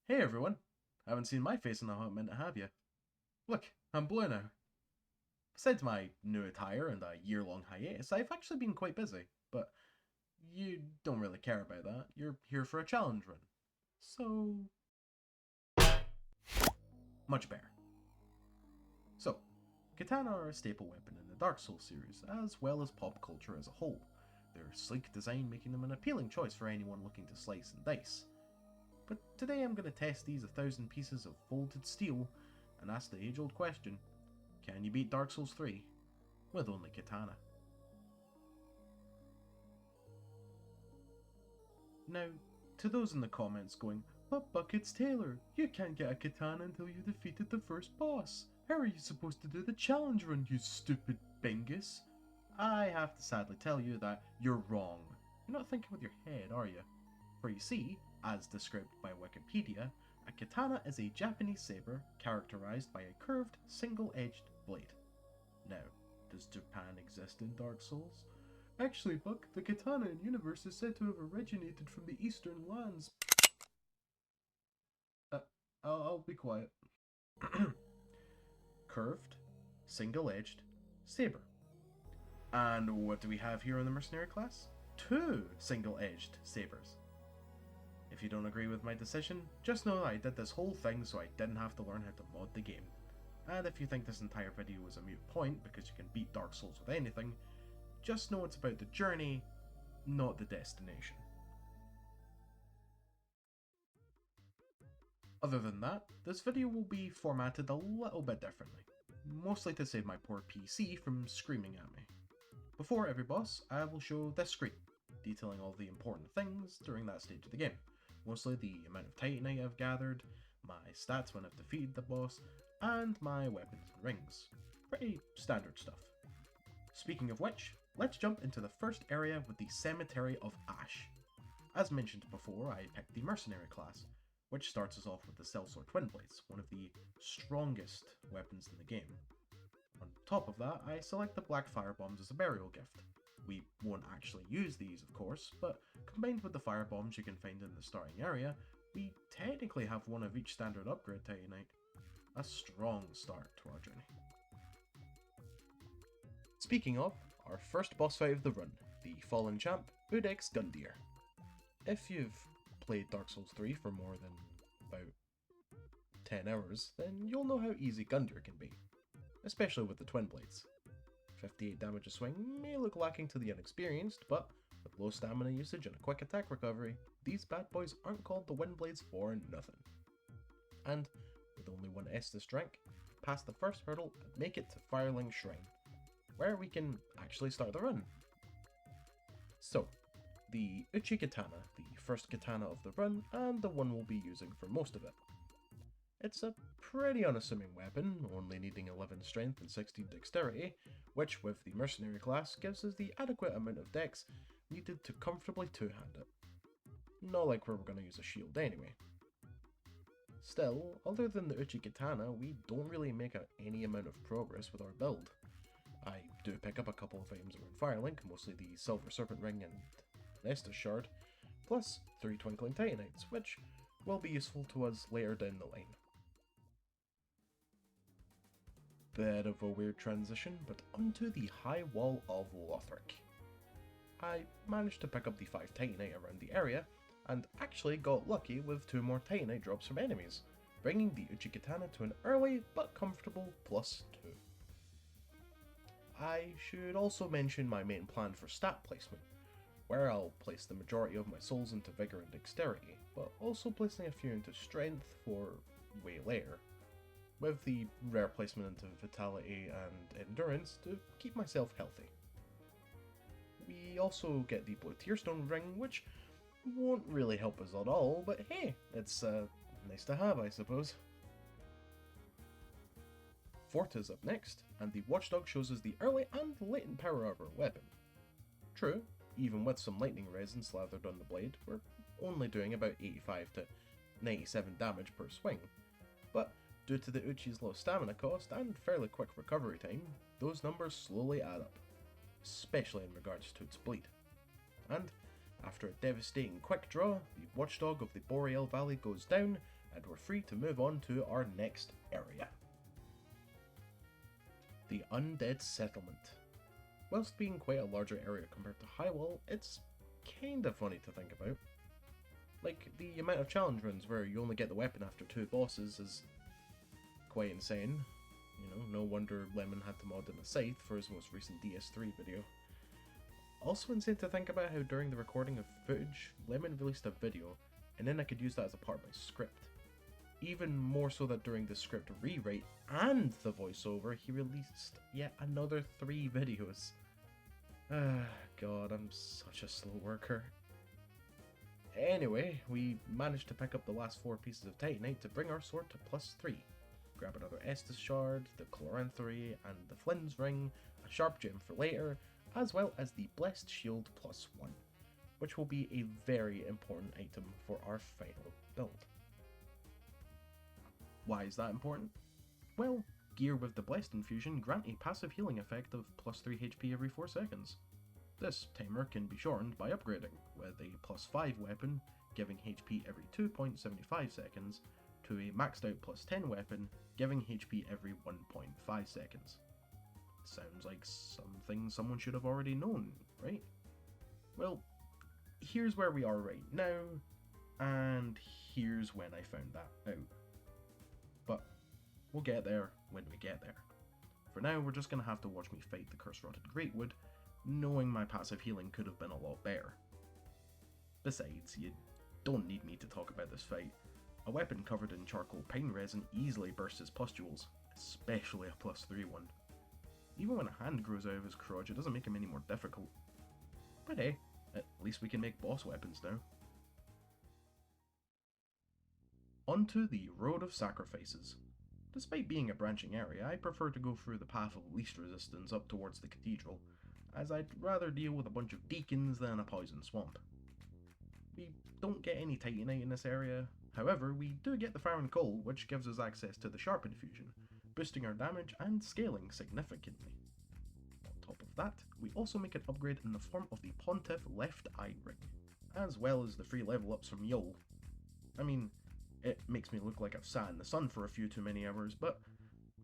Hey everyone! Haven't seen my face in a hot minute, have you? Look, I'm blue now. Besides my new attire and a year-long hiatus, I've actually been quite busy, but you don't really care about that. You're here for a challenge run. So... much better. So, katana are a staple weapon in the Dark Souls series, as well as pop culture as a whole. Their sleek design making them an appealing choice for anyone looking to slice and dice. But today I'm going to test these 1,000 pieces of folded steel and ask the age-old question, can you beat Dark Souls 3 with only katana? Now, to those in the comments going, but Buckets Taylor, you can't get a katana until you defeated the first boss. How are you supposed to do the challenge run, you stupid bingus? I have to sadly tell you that you're wrong. You're not thinking with your head, are you? For you see, as described by Wikipedia, a katana is a Japanese saber characterized by a curved, single-edged blade. Now, does Japan exist in Dark Souls? Actually, Buck, the katana in universe is said to have originated from the eastern lands. I'll be quiet. Curved, single-edged saber. And what do we have here in the mercenary class? 2 single-edged sabers. If you don't agree with my decision, just know I did this whole thing so I didn't have to learn how to mod the game. And if you think this entire video was a moot point because you can beat Dark Souls with anything, just know it's about the journey, not the destination. Other than that, this video will be formatted a little bit differently, mostly to save my poor PC from screaming at me. Before every boss, I will show this screen, detailing all the important things during that stage of the game. Mostly the amount of titanite I've gathered, my stats when I've defeated the boss, and my weapons and rings. Pretty standard stuff. Speaking of which, let's jump into the first area with the Cemetery of Ash. As mentioned before, I picked the Mercenary class, which starts us off with the Sellsword Twin Blades, one of the strongest weapons in the game. On top of that, I select the Black Fire Bombs as a burial gift. We won't actually use these, of course, but combined with the fire bombs you can find in the starting area, we technically have one of each standard upgrade titanite. A strong start to our journey. Speaking of, our first boss fight of the run, the fallen champ, Udex Gundyr. If you've played Dark Souls 3 for more than about 10 hours, then you'll know how easy Gundyr can be, especially with the twin blades. 58 damage a swing may look lacking to the inexperienced, but with low stamina usage and a quick attack recovery, these bad boys aren't called the Wind Blades for nothing. And with only one Estus drink, pass the first hurdle and make it to Firelink Shrine, where we can actually start the run. So, the Uchi Katana, the first katana of the run, and the one we'll be using for most of it. It's a pretty unassuming weapon, only needing 11 strength and 16 dexterity, which with the mercenary class gives us the adequate amount of dex needed to comfortably two-hand it. Not like we're going to use a shield anyway. Still, other than the Uchi Katana, we don't really make any amount of progress with our build. I do pick up a couple of items around Firelink, mostly the Silver Serpent Ring and Estus Shard, plus 3 Twinkling Titanites, which will be useful to us later down the line. Bit of a weird transition, but onto the Highwall of Lick. I managed to pick up the 5 Titanite around the area, and actually got lucky with 2 more Titanite drops from enemies, bringing the Uchi Katana to an early but comfortable +2. I should also mention my main plan for stat placement, where I'll place the majority of my souls into Vigor and Dexterity, but also placing a few into Strength for way later, with the rare placement into Vitality and Endurance to keep myself healthy. We also get the Blue Tearstone Ring, which won't really help us at all, but hey, it's nice to have, I suppose. Forta's up next, and the Watchdog shows us the early and latent power of our weapon. True, even with some lightning resin slathered on the blade, we're only doing about 85 to 97 damage per swing, but due to the Uchi's low stamina cost and fairly quick recovery time, those numbers slowly add up, especially in regards to its bleed. And after a devastating quick draw, the Watchdog of the Boreal Valley goes down, and we're free to move on to our next area. The Undead Settlement. Whilst being quite a larger area compared to Highwall, it's kinda funny to think about. Like, the amount of challenge runs where you only get the weapon after 2 bosses is quite insane. You know, no wonder Lemon had to mod in a scythe for his most recent DS3 video. Also insane to think about how during the recording of footage, Lemon released a video, and then I could use that as a part of my script. Even more so that during the script rewrite and the voiceover, he released yet another 3 videos. God, I'm such a slow worker. Anyway, we managed to pick up the last 4 pieces of Titanite to bring our sword to +3. Grab another Estus shard, the Chloranthy, and the Flynn's ring, a sharp gem for later, as well as the Blessed Shield +1, which will be a very important item for our final build. Why is that important? Well, gear with the Blessed Infusion grant a passive healing effect of +3 HP every 4 seconds. This timer can be shortened by upgrading, with a +5 weapon giving HP every 2.75 seconds, to a maxed out +10 weapon giving HP every 1.5 seconds. Sounds like something someone should have already known, right? Well, here's where we are right now, and here's when I found that out. But we'll get there when we get there. For now, we're just going to have to watch me fight the Curse-Rotted Greatwood, knowing my passive healing could have been a lot better. Besides, you don't need me to talk about this fight. A weapon covered in charcoal pine resin easily bursts his pustules, especially a +3 one. Even when a hand grows out of his crotch, it doesn't make him any more difficult. But hey, at least we can make boss weapons now. Onto the Road of Sacrifices. Despite being a branching area, I prefer to go through the path of least resistance up towards the cathedral, as I'd rather deal with a bunch of deacons than a poison swamp. We don't get any Titanite in this area, however we do get the Farron Coal, which gives us access to the Sharp Infusion, boosting our damage and scaling significantly. On top of that, we also make an upgrade in the form of the Pontiff Left Eye Ring, as well as the free level ups from Yol. I mean, it makes me look like I've sat in the sun for a few too many hours, but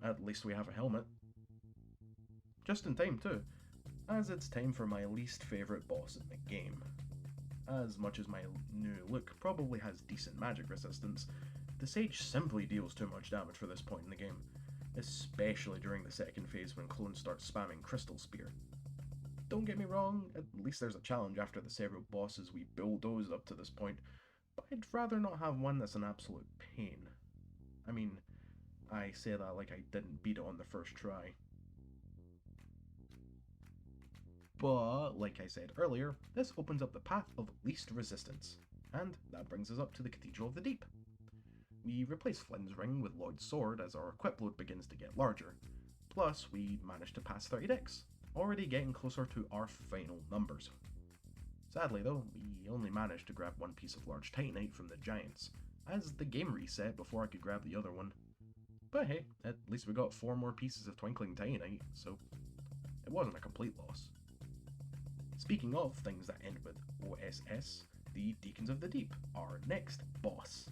at least we have a helmet. Just in time too, as it's time for my least favourite boss in the game. As much as my new look probably has decent magic resistance, the Sage simply deals too much damage for this point in the game, especially during the second phase when clones start spamming Crystal Spear. Don't get me wrong, at least there's a challenge after the several bosses we bulldozed up to this point, but I'd rather not have one that's an absolute pain. I mean, I say that like I didn't beat it on the first try. But, like I said earlier, this opens up the path of least resistance, and that brings us up to the Cathedral of the Deep. We replace Flynn's ring with Lloyd's sword as our equip load begins to get larger, plus we managed to pass 30 already getting closer to our final numbers. Sadly though, we only managed to grab one piece of large Titanite from the Giants, as the game reset before I could grab the other one. But hey, at least we got 4 more pieces of Twinkling Titanite, so it wasn't a complete loss. Speaking of things that end with OSS, the Deacons of the Deep, our next boss.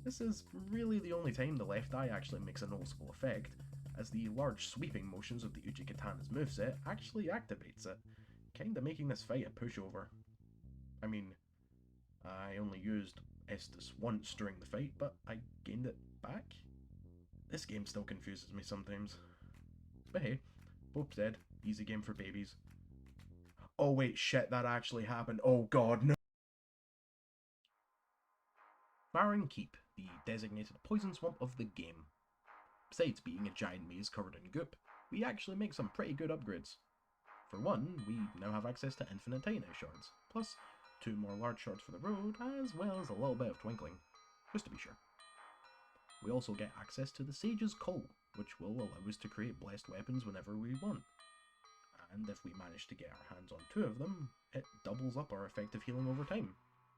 This is really the only time the left eye actually makes a noticeable effect, as the large sweeping motions of the Uchi Katana's moveset actually activates it, kinda making this fight a pushover. I mean, I only used Estus once during the fight, but I gained it back? This game still confuses me sometimes. But hey, Pope said, easy game for babies. Oh wait, shit, that actually happened. Oh god, no! Barren Keep, the designated poison swamp of the game. Besides being a giant maze covered in goop, we actually make some pretty good upgrades. For one, we now have access to infinite Titanite shards, plus 2 more large shards for the road, as well as a little bit of twinkling, just to be sure. We also get access to the Sage's Coal, which will allow us to create blessed weapons whenever we want. And if we manage to get our hands on 2 of them, it doubles up our effective healing over time,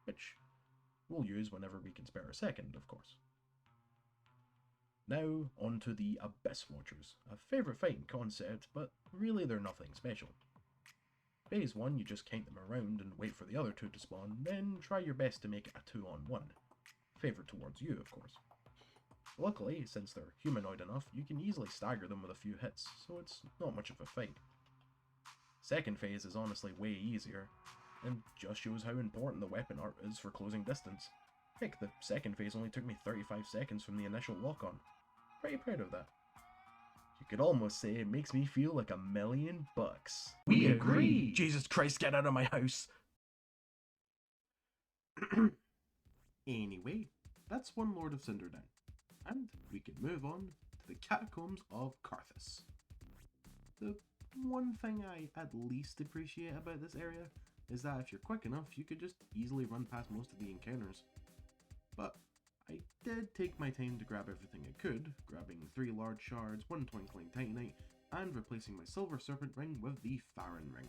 which we'll use whenever we can spare a second, of course. Now, onto the Abyss Watchers, a favourite fighting concept, but really they're nothing special. Phase 1, you just count them around and wait for the other 2 to spawn, then try your best to make it a 2-on-1. favoured towards you, of course. Luckily, since they're humanoid enough, you can easily stagger them with a few hits, so it's not much of a fight. Second phase is honestly way easier, and just shows how important the weapon art is for closing distance. Heck, the second phase only took me 35 seconds from the initial lock-on. Pretty proud of that. You could almost say it makes me feel like $1,000,000. We agree! Jesus Christ, get out of my house! Anyway, that's one Lord of Cinderdown, and we can move on to the catacombs of Carthus. The one thing I at least appreciate about this area is that if you're quick enough, you could just easily run past most of the encounters. But I did take my time to grab everything I could, grabbing 3 large shards, 1 twinkling titanite, and replacing my silver serpent ring with the Farron ring.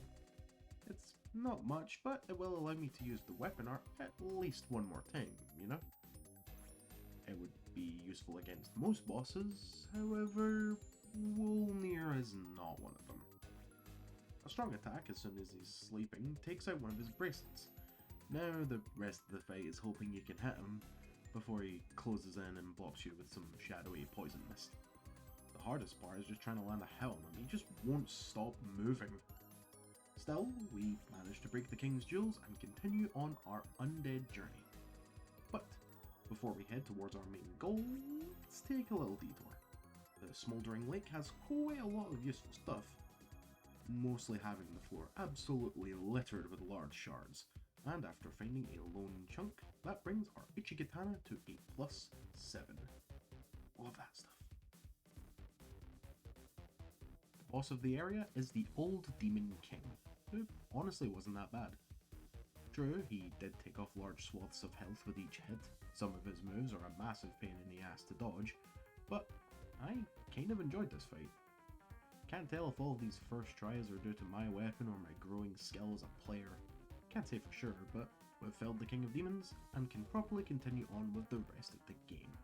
It's not much, but it will allow me to use the weapon art at least one more time, you know? It would be useful against most bosses, however, Wolnir is not one of them. A strong attack as soon as he's sleeping takes out one of his bracelets. Now the rest of the fight is hoping you can hit him before he closes in and blocks you with some shadowy poison mist. The hardest part is just trying to land a hit on him. He just won't stop moving. Still, we managed to break the King's Jewels and continue on our undead journey. But before we head towards our main goal, let's take a little detour. The Smouldering Lake has quite a lot of useful stuff, mostly having the floor absolutely littered with large shards, and after finding a lone chunk, that brings our Katana to a +7. All of that stuff. The boss of the area is the Old Demon King, who honestly wasn't that bad. True, he did take off large swaths of health with each hit. Some of his moves are a massive pain in the ass to dodge, but I kind of enjoyed this fight. Can't tell if all of these first tries are due to my weapon or my growing skill as a player. Can't say for sure, but we've felled the King of Demons and can properly continue on with the rest of the game.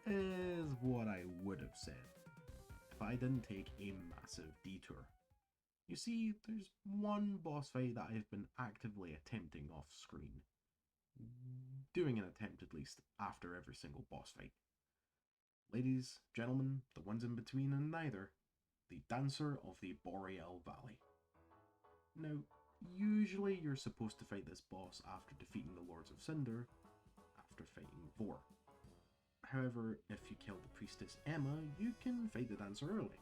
Is what I would have said if I didn't take a massive detour. You see, there's one boss fight that I've been actively attempting off screen. Doing an attempt at least after every single boss fight. Ladies, gentlemen, the ones in between and neither, the Dancer of the Boreal Valley. Now, usually you're supposed to fight this boss after defeating the Lords of Cinder, after fighting Vor. However, if you kill the Priestess Emma, you can fight the Dancer early.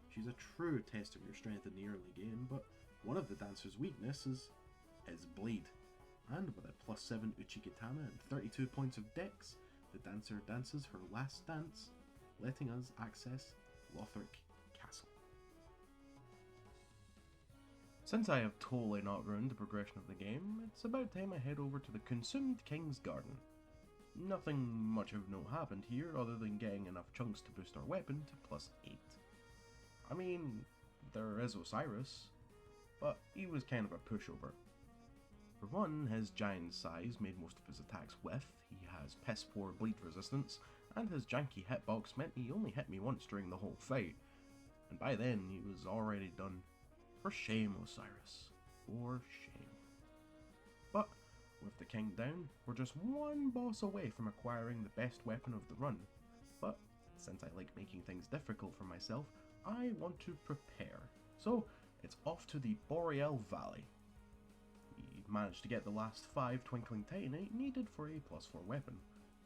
She's a true test of your strength in the early game, but one of the Dancer's weaknesses is Bleed, and with a +7 Katana and 32 points of dex, the Dancer dances her last dance, letting us access Lothric Castle. Since I have totally not ruined the progression of the game, it's about time I head over to the Consumed King's Garden. Nothing much of note happened here other than getting enough chunks to boost our weapon to +8. I mean, there is Osiris, but he was kind of a pushover. For one, his giant size made most of his attacks whiff, he has piss poor bleed resistance, and his janky hitbox meant he only hit me once during the whole fight, and by then he was already done. For shame, Osiris. For shame. But with the king down, we're just one boss away from acquiring the best weapon of the run. But since I like making things difficult for myself, I want to prepare. So it's off to the Boreal Valley. We managed to get the last 5 Twinkling Titanite needed for a +4 weapon,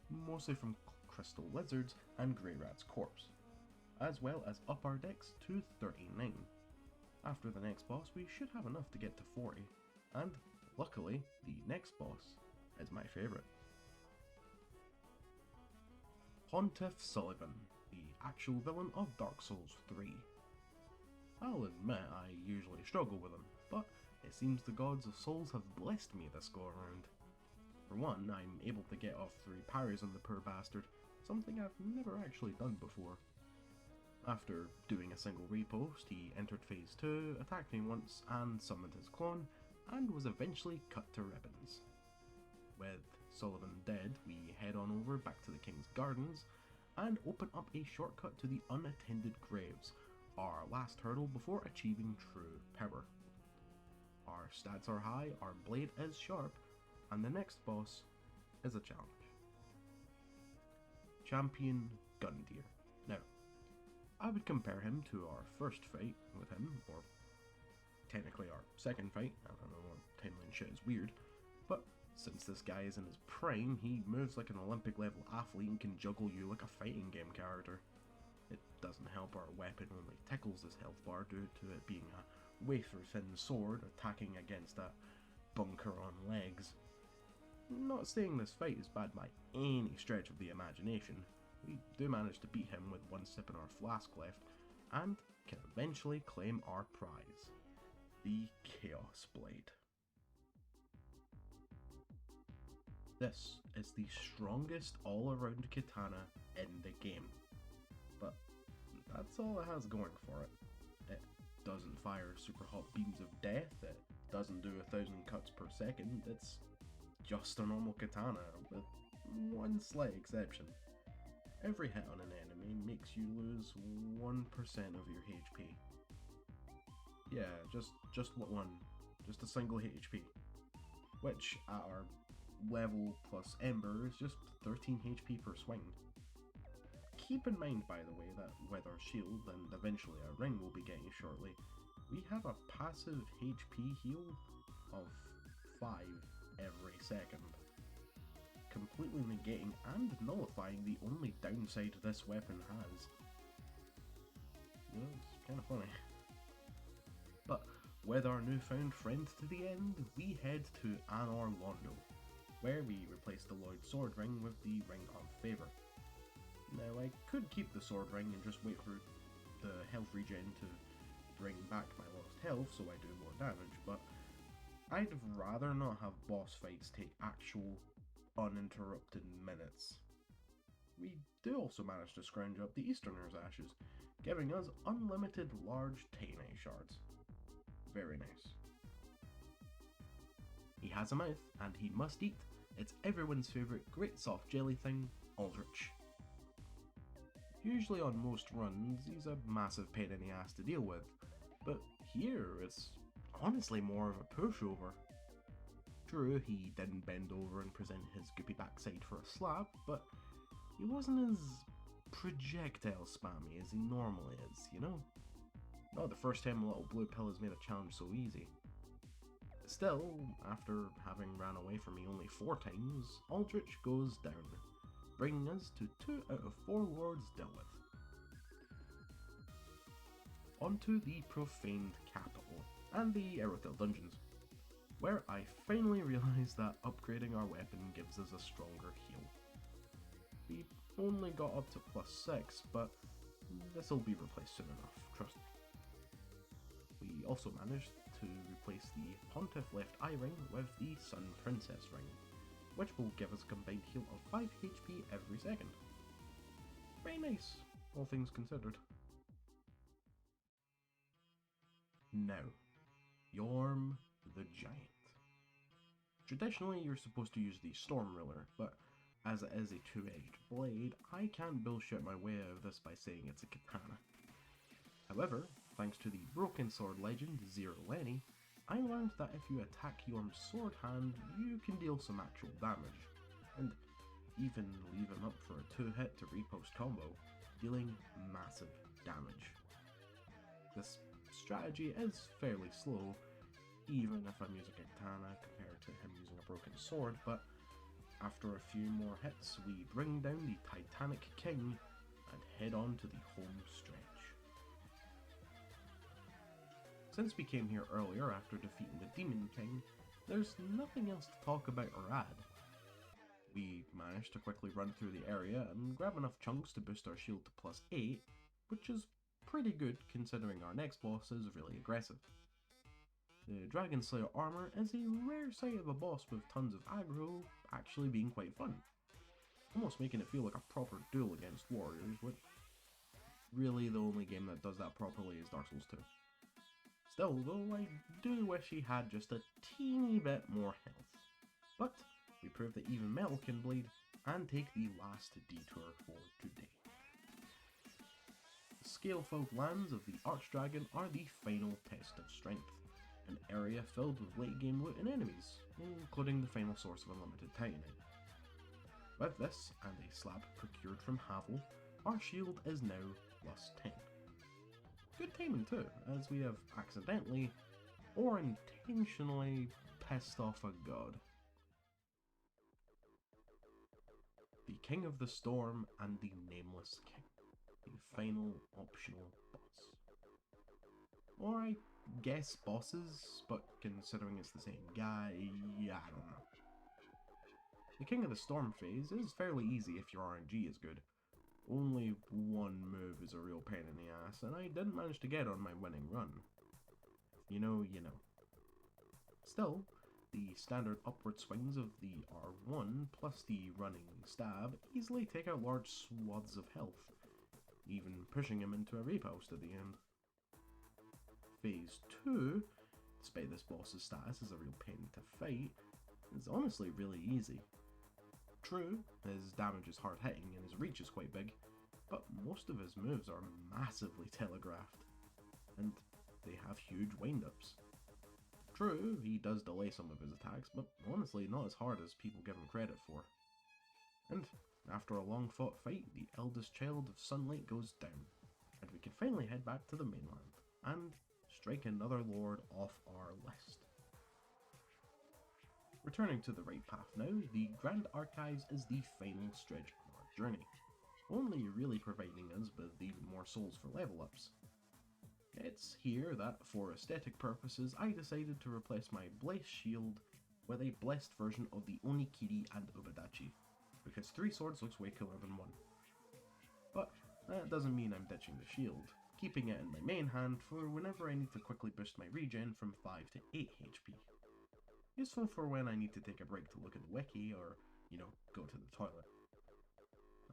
mostly from Crystal Lizards and Grey Rat's Corpse, as well as up our dex to 39. After the next boss, we should have enough to get to 40, and luckily, the next boss is my favourite. Pontiff Sullivan, the actual villain of Dark Souls 3. I'll admit I usually struggle with him, but it seems the gods of souls have blessed me this go around. For one, I'm able to get off 3 parries on the poor bastard, something I've never actually done before. After doing a single repost, he entered phase 2, attacked me once and summoned his clone, and was eventually cut to ribbons. With Sullivan dead, we head on over back to the King's Gardens and open up a shortcut to the Unattended Graves, our last hurdle before achieving true power. Our stats are high, our blade is sharp, and the next boss is a challenge. Champion Gundyr. Now, I would compare him to our first fight with him, or technically our second fight. I don't know, timeline shit is weird, but since this guy is in his prime, he moves like an Olympic level athlete and can juggle you like a fighting game character. It doesn't help our weapon only tickles his health bar due to it being a wafer-thin sword attacking against a bunker on legs. Not saying this fight is bad by any stretch of the imagination. We do manage to beat him with one sip in our flask left, and can eventually claim our prize, the Chaos Blade. This is the strongest all-around katana in the game, but that's all it has going for it. It doesn't fire super hot beams of death, it doesn't do 1,000 cuts per second, it's just a normal katana, with one slight exception. Every hit on an enemy makes you lose 1% of your HP. Yeah, just one. Just a single HP. Which, at our level plus Ember, is just 13 HP per swing. Keep in mind, by the way, that with our shield, and eventually a ring we'll be getting shortly, we have a passive HP heal of 5 every second, completely negating and nullifying the only downside this weapon has. Yeah, it's kind of funny. But with our newfound friend to the end, we head to Anoro, where we replace the Lloyd sword ring with the Ring of Favour. Now, I could keep the sword ring and just wait for the health regen to bring back my lost health so I do more damage, but I'd rather not have boss fights take actual uninterrupted minutes. We do also manage to scrounge up the Easterner's ashes, giving us unlimited large Tainite shards. Very nice. He has a mouth, and he must eat. It's everyone's favourite great soft jelly thing, Aldrich. Usually on most runs, he's a massive pain in the ass to deal with, but here it's honestly more of a pushover. True, he didn't bend over and present his goopy backside for a slap, but he wasn't as projectile spammy as he normally is, you know? Not the first time a little blue pill has made a challenge so easy. Still, after having ran away from me only 4 times, Aldrich goes down, bringing us to 2 out of 4 lords dealt with. Onto the Profaned Capital and the Aerothil dungeons, where I finally realised that upgrading our weapon gives us a stronger heal. We only got up to +6, but this'll be replaced soon enough, trust me. We also managed to replace the Pontiff Left Eye Ring with the Sun Princess Ring, which will give us a combined heal of 5 HP every second. Very nice, all things considered. Now, Yor the Giant. Traditionally, you're supposed to use the Storm Ruler, but as it is a 2-edged blade, I can't bullshit my way out of this by saying it's a katana. However, thanks to the Broken Sword legend Zero Lenny, I learned that if you attack Yorm's sword hand, you can deal some actual damage, and even leave him up for a 2-hit to riposte combo, dealing massive damage. This strategy is fairly slow, even if I'm using a katana compared to him using a broken sword, but after a few more hits, we bring down the Titanic King and head on to the home stretch. Since we came here earlier after defeating the Demon King, there's nothing else to talk about or add. We managed to quickly run through the area and grab enough chunks to boost our shield to +8, which is pretty good considering our next boss is really aggressive. The Dragon Slayer armor is a rare sight of a boss with tons of aggro actually being quite fun, almost making it feel like a proper duel against warriors, which really the only game that does that properly is Dark Souls 2. Still though, I do wish he had just a teeny bit more health, but we proved that even metal can bleed and take the last detour for today. The scale-filled lands of the Archdragon are the final test of strength, an area filled with late game loot and enemies, including the final source of unlimited Titanite. With this, and a slab procured from Highwall, our shield is now plus 10. Good timing too, as we have accidentally or intentionally pissed off a god. The King of the Storm and the Nameless King, the final optional boss. Or I guess bosses, but considering it's the same guy, yeah, I don't know. The King of the Storm phase is fairly easy if your RNG is good. Only one move is a real pain in the ass, and I didn't manage to get on my winning run. You know, you know. Still, the standard upward swings of the R1 plus the running stab easily take out large swaths of health, even pushing him into a riposte at the end. Phase 2, despite this boss's status as a real pain to fight, is honestly really easy. True, his damage is hard hitting and his reach is quite big, but most of his moves are massively telegraphed, and they have huge wind-ups. True, he does delay some of his attacks, but honestly not as hard as people give him credit for. And after a long fought fight, the eldest child of Sunlight goes down, and we can finally head back to the mainland, and strike another lord off our list. Returning to the right path now, the Grand Archives is the final stretch of our journey, only really providing us with even more souls for level ups. It's here that, for aesthetic purposes, I decided to replace my Blessed Shield with a blessed version of the Onikiri and Ubadachi, because 3 swords looks way cooler than 1. But that doesn't mean I'm ditching the shield, keeping it in my main hand for whenever I need to quickly boost my regen from 5 to 8 HP. Useful for when I need to take a break to look at the wiki or, go to the toilet.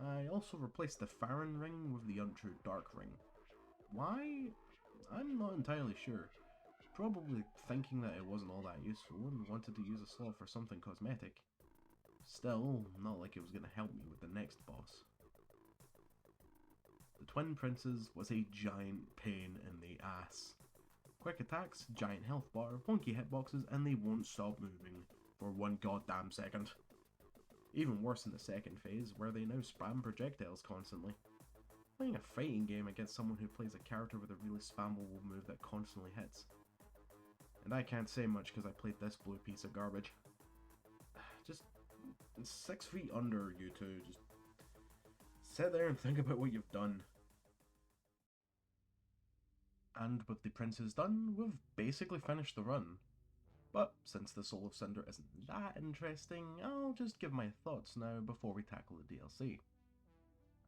I also replaced the Farron ring with the Untrue Dark ring. Why? I'm not entirely sure. Probably thinking that it wasn't all that useful and wanted to use a slot for something cosmetic. Still, not like it was going to help me with the next boss. The Twin Princes was a giant pain in the ass. Quick attacks, giant health bar, wonky hitboxes, and they won't stop moving for 1 goddamn second. Even worse in the second phase, where they now spam projectiles constantly. Playing a fighting game against someone who plays a character with a really spammable move that constantly hits. And I can't say much because I played this blue piece of garbage. Just 6 feet under, you two. Just sit there and think about what you've done. And with the princes done, we've basically finished the run. But since the Soul of Cinder isn't that interesting, I'll just give my thoughts now before we tackle the DLC.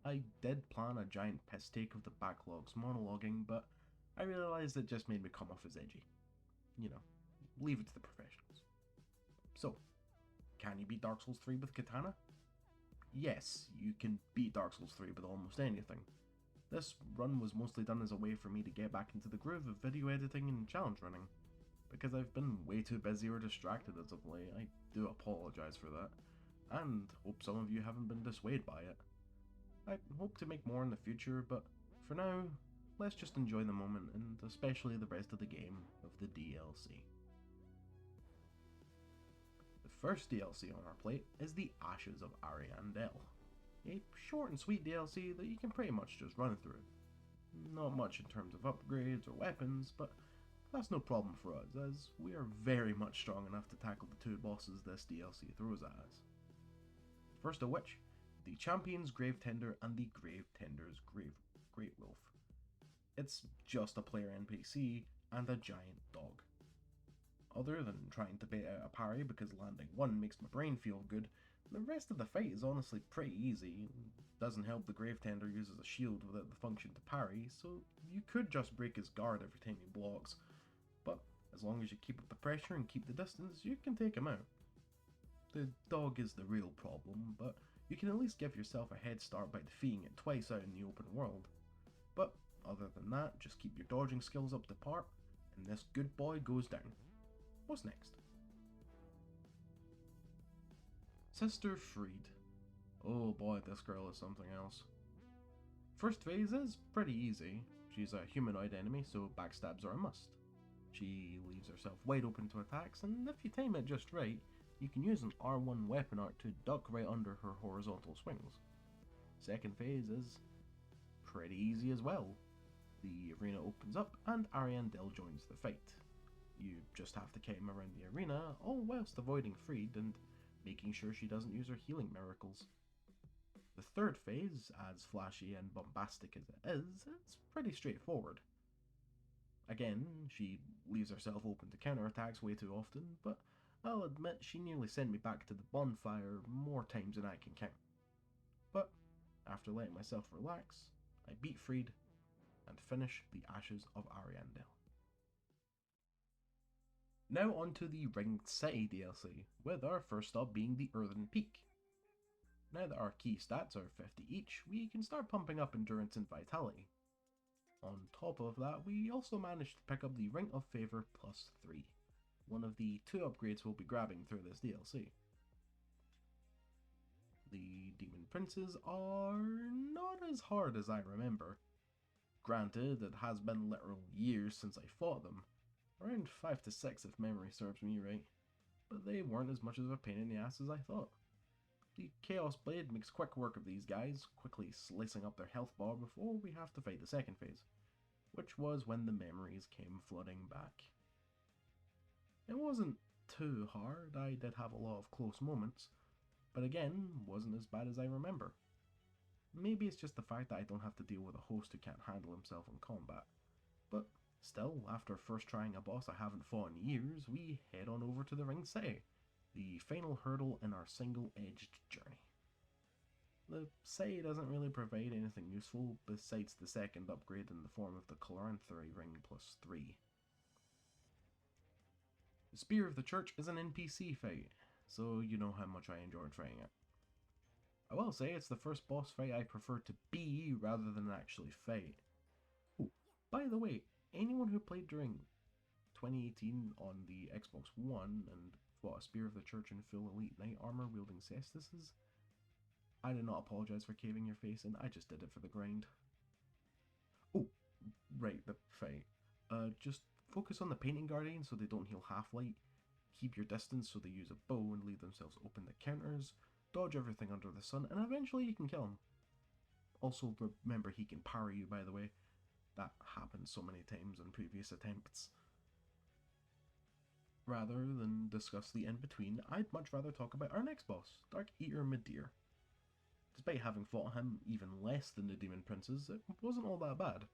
I did plan a giant piss take of the backlogs monologuing, but I realised it just made me come off as edgy. Leave it to the professionals. So, can you beat Dark Souls 3 with Katana? Yes, you can beat Dark Souls 3 with almost anything. This run was mostly done as a way for me to get back into the groove of video editing and challenge running. Because I've been way too busy or distracted as of late, I do apologise for that, and hope some of you haven't been dissuaded by it. I hope to make more in the future, but for now, let's just enjoy the moment, and especially the rest of the game of the DLC. The first DLC on our plate is the Ashes of Arandel. A short and sweet DLC that you can pretty much just run through. Not much in terms of upgrades or weapons, but that's no problem for us, as we are very much strong enough to tackle the 2 bosses this DLC throws at us. First of which, the Champion's Gravetender and the Gravetender's Great Wolf. It's just a player NPC and a giant dog. Other than trying to bait out a parry because landing 1 makes my brain feel good, the rest of the fight is honestly pretty easy. Doesn't help the Gravetender uses a shield without the function to parry, so you could just break his guard every time he blocks. But as long as you keep up the pressure and keep the distance, you can take him out. The dog is the real problem, but you can at least give yourself a head start by defeating it twice out in the open world. But other than that, just keep your dodging skills up to par, and this good boy goes down. What's next? Sister Freed. Oh boy, this girl is something else. First phase is pretty easy. She's a humanoid enemy, so backstabs are a must. She leaves herself wide open to attacks, and if you time it just right, you can use an R1 weapon art to duck right under her horizontal swings. Second phase is pretty easy as well. The arena opens up and Arandel joins the fight. You just have to kite him around the arena, all whilst avoiding Freed and making sure she doesn't use her healing miracles. The third phase, as flashy and bombastic as it is, it's pretty straightforward. Again, she leaves herself open to counterattacks way too often, but I'll admit she nearly sent me back to the bonfire more times than I can count. But after letting myself relax, I beat Freed and finish the Ashes of Arandel. Now on to the Ringed City DLC, with our first stop being the Earthen Peak. Now that our key stats are 50 each, we can start pumping up endurance and vitality. On top of that, we also managed to pick up the Ring of Favour +3, one of the 2 upgrades we'll be grabbing through this DLC. The Demon Princes are not as hard as I remember. Granted, it has been literal years since I fought them, around 5 to 6 if memory serves me right, but they weren't as much of a pain in the ass as I thought. The Chaos Blade makes quick work of these guys, quickly slicing up their health bar before we have to fight the second phase, which was when the memories came flooding back. It wasn't too hard, I did have a lot of close moments, but again, wasn't as bad as I remember. Maybe it's just the fact that I don't have to deal with a host who can't handle himself in combat, but still, after first trying a boss I haven't fought in years, we head on over to the Ringed City, the final hurdle in our single-edged journey. The city doesn't really provide anything useful besides the second upgrade in the form of the Calanthari Ring +3. The Spear of the Church is an NPC fight, so you know how much I enjoyed fighting it. I will say it's the first boss fight I prefer to be rather than actually fight. Oh, by the way, anyone who played during 2018 on the Xbox One and fought a Spear of the Church in full elite knight armor wielding cestises, I do not apologise for caving your face in, I just did it for the grind. Oh, right, the fight. Just focus on the Painting Guardian so they don't heal half-light, keep your distance so they use a bow and leave themselves open to counters, dodge everything under the sun, and eventually you can kill him. Also remember he can parry you, by the way. That happened so many times in previous attempts. Rather than discuss the in-between, I'd much rather talk about our next boss, Dark Eater Midir. Despite having fought him even less than the Demon Princes, it wasn't all that bad.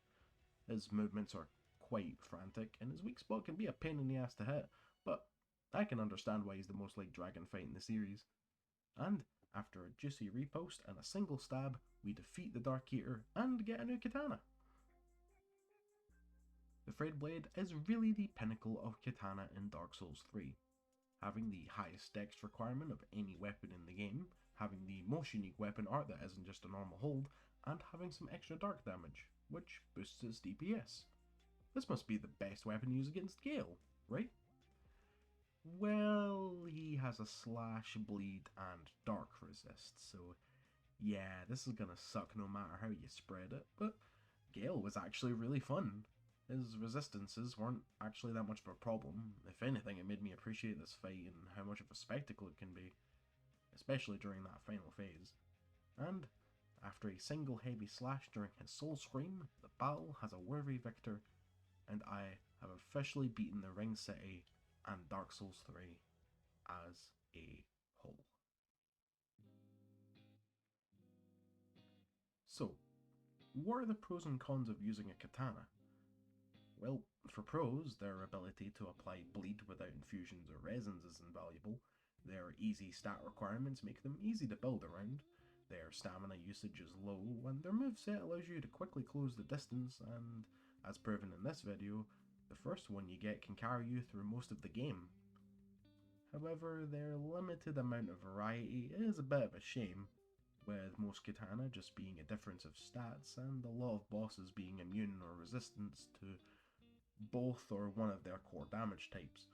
His movements are quite frantic, and his weak spot can be a pain in the ass to hit, but I can understand why he's the most liked dragon fight in the series. And after a juicy repost and a single stab, we defeat the Dark Eater and get a new katana. The Frayed Blade is really the pinnacle of katana in Dark Souls 3, having the highest dex requirement of any weapon in the game, having the most unique weapon art that isn't just a normal hold, and having some extra dark damage, which boosts its DPS. This must be the best weapon used against Gale, right? Well, he has a slash, bleed, and dark resist, so yeah, this is gonna suck no matter how you spread it, but Gale was actually really fun. His resistances weren't actually that much of a problem. If anything, it made me appreciate this fight and how much of a spectacle it can be, especially during that final phase. And after a single heavy slash during his soul scream, the battle has a worthy victor, and I have officially beaten the Ringed City and Dark Souls 3 as a whole. So, what are the pros and cons of using a katana? Well, for pros, their ability to apply bleed without infusions or resins is invaluable. Their easy stat requirements make them easy to build around. Their stamina usage is low, and their moveset allows you to quickly close the distance, and, as proven in this video, the first one you get can carry you through most of the game. However, their limited amount of variety is a bit of a shame, with most katana just being a difference of stats and a lot of bosses being immune or resistant to both or one of their core damage types,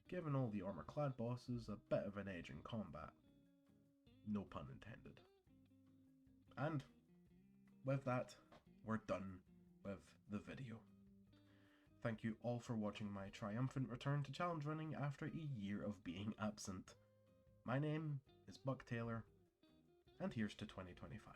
giving all the armor-clad bosses a bit of an edge in combat. No pun intended. And with that, we're done with the video. Thank you all for watching my triumphant return to challenge running after a year of being absent. My name is Buck Taylor, and here's to 2025.